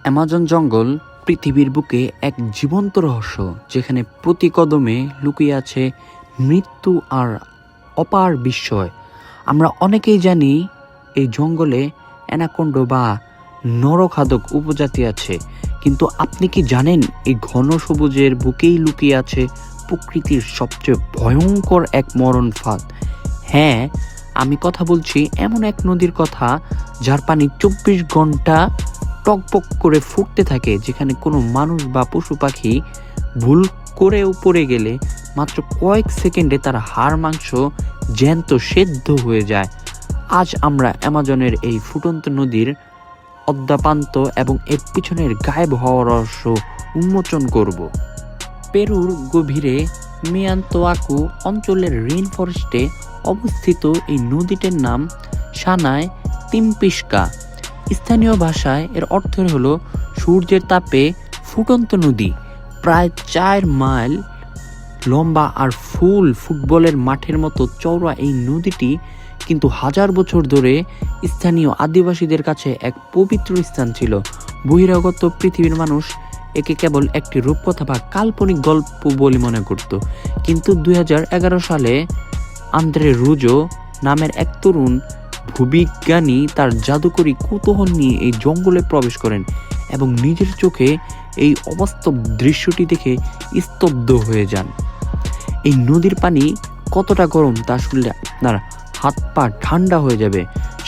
Amazon জঙ্গল পৃথিবীর বুকে এক জীবন্ত রহস্য, যেখানে প্রতি কদমে লুকিয়ে আছে মৃত্যু আর অপার বিস্ময়। আমরা অনেকেই জানি এই জঙ্গলে অ্যানাকোন্ডা বা নরখাদক উপজাতি আছে, কিন্তু আপনি কি জানেন এই ঘন সবুজের বুকেই লুকিয়ে আছে প্রকৃতির সবচেয়ে ভয়ঙ্কর এক মরণ ফাঁদ? হ্যাঁ, আমি কথা বলছি এমন এক নদীর কথা যার পানি 24 ঘন্টা টকবক করে ফুটতে থাকে, যেখানে কোনো মানুষ বা পশু পাখি ভুল করেও পড়ে গেলে মাত্র কয়েক সেকেন্ডে তার হাড় মাংস জ্যান্ত সেদ্ধ হয়ে যায়। আজ আমরা অ্যামাজনের এই ফুটন্ত নদীর অদ্যাপান্ত এবং এর পিছনের গায়েব হওয়ার রহস্য উন্মোচন করব। পেরুর গভীরে মিয়ান্তোয়াকু অঞ্চলের রেইন ফরেস্টে অবস্থিত এই নদীটির নাম সানায় তিম্পিস্কা। স্থানীয় ভাষায় এর অর্থ হলো সূর্যের তাপে ফুটন্ত নদী। প্রায় 4 মাইল লম্বা আর ফুটবলের মাঠের মতো চওড়া এই নদীটি কিন্তু হাজার বছর ধরে স্থানীয় আদিবাসীদের কাছে এক পবিত্র স্থান ছিল। বহিরাগত পৃথিবীর মানুষ একে কেবল একটি রূপকথা বা কাল্পনিক গল্প বলে মনে করত, কিন্তু 2011 সালে আন্দ্রে রুজো নামের এক তরুণ ভূবিজ্ঞানী তার জাদুকরী কৌতূহল নিয়ে এই জঙ্গলে প্রবেশ করেন এবং নিজের চোখে এই অবাস্তব দৃশ্যটি দেখে স্তব্ধ হয়ে যান। এই নদীর পানি কতটা গরম তা শুনলে আপনার হাত পা ঠান্ডা হয়ে যাবে।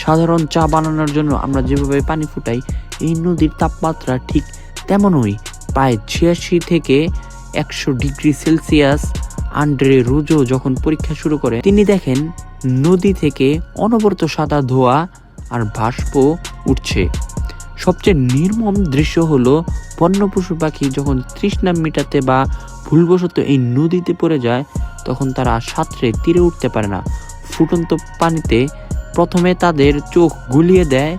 সাধারণ চা বানানোর জন্য আমরা যেভাবে পানি ফুটাই, এই নদীর তাপমাত্রা ঠিক তেমনই, প্রায় 86 থেকে 100 ডিগ্রি সেলসিয়াস। আন্দ্রে রুজো যখন পরীক্ষা শুরু করে, তিনি দেখেন নদী থেকে অনবরত সাদা ধোঁয়া আর বাষ্প উঠছে। সবচেয়ে নির্মম দৃশ্য হলো বন্য পশু পাখি যখন তৃষ্ণা মেটাতে বা ভুলবশত এই নদীতে পড়ে যায়, তখন তারা সাঁতরে তীরে উঠতে পারে না। ফুটন্ত পানিতে প্রথমে তাদের চোখ গুলিয়ে দেয়,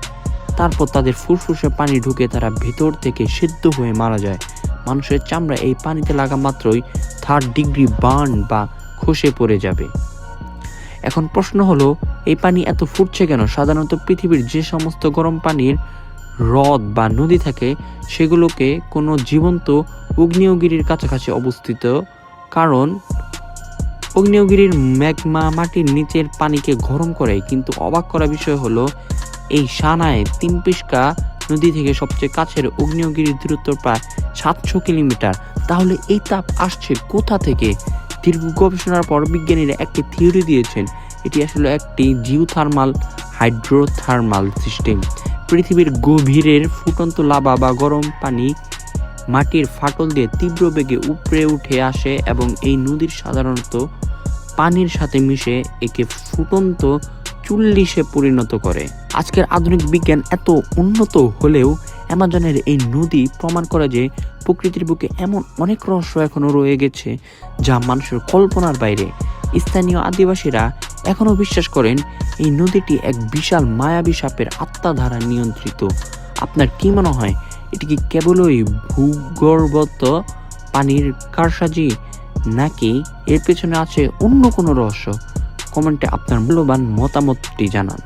তারপর তাদের ফুসফুসে পানি ঢুকে তারা ভেতর থেকে সিদ্ধ হয়ে মারা যায়। মানুষের চামড়া এই পানিতে লাগা মাত্রই 3rd ডিগ্রি বার্ন বা খসে পড়ে যাবে। এখন প্রশ্ন হলো, এই পানি এত ফুটছে কেন? সাধারণত পৃথিবীর যে সমস্ত গরম পানির হ্রদ বা নদী থাকে, সেগুলোকে কোনো জীবন্ত আগ্নেয়গিরির কাছাকাছি অবস্থিত, কারণ আগ্নেয়গিরির ম্যাগমা মাটির নিচের পানিকে গরম করে। কিন্তু অবাক করা বিষয় হলো, এই সানায় তিম্পিস্কা নদী থেকে সবচেয়ে কাছের আগ্নেয়গিরির দূরত্ব প্রায় 700 কিলোমিটার। তাহলে এই তাপ আসছে কোথা থেকে? দীর্ঘ গবেষণার পর বিজ্ঞানীরা একটি থিওরি দিয়েছেন, এটি আসলে একটি জিওথার্মাল হাইড্রোথার্মাল সিস্টেম। পৃথিবীর গভীরের ফুটন্ত লাভা বা গরম পানি মাটির ফাটল দিয়ে তীব্র বেগে উপড়ে উঠে আসে এবং এই নদীর সাধারণত পানির সাথে মিশে একে ফুটন্ত চুল্লিশে পরিণত করে। আজকের আধুনিক বিজ্ঞান এত উন্নত হলেও অ্যামাজনের এই নদী প্রমাণ করে যে প্রকৃতির বুকে এমন অনেক রহস্য এখনো রয়ে গেছে যা মানুষের কল্পনার বাইরে। স্থানীয় আদিবাসীরা এখনো বিশ্বাস করেন এই নদীটি এক বিশাল মায়াবী সাপের আত্মা দ্বারা নিয়ন্ত্রিত। আপনার কি মনে হয়, এটি কি কেবলই ভূগর্ভস্থ পানির কারসাজি, নাকি এর পেছনে আছে অন্য কোনো রহস্য? কমেন্টে আপনার মূল্যবান মতামতটি জানান।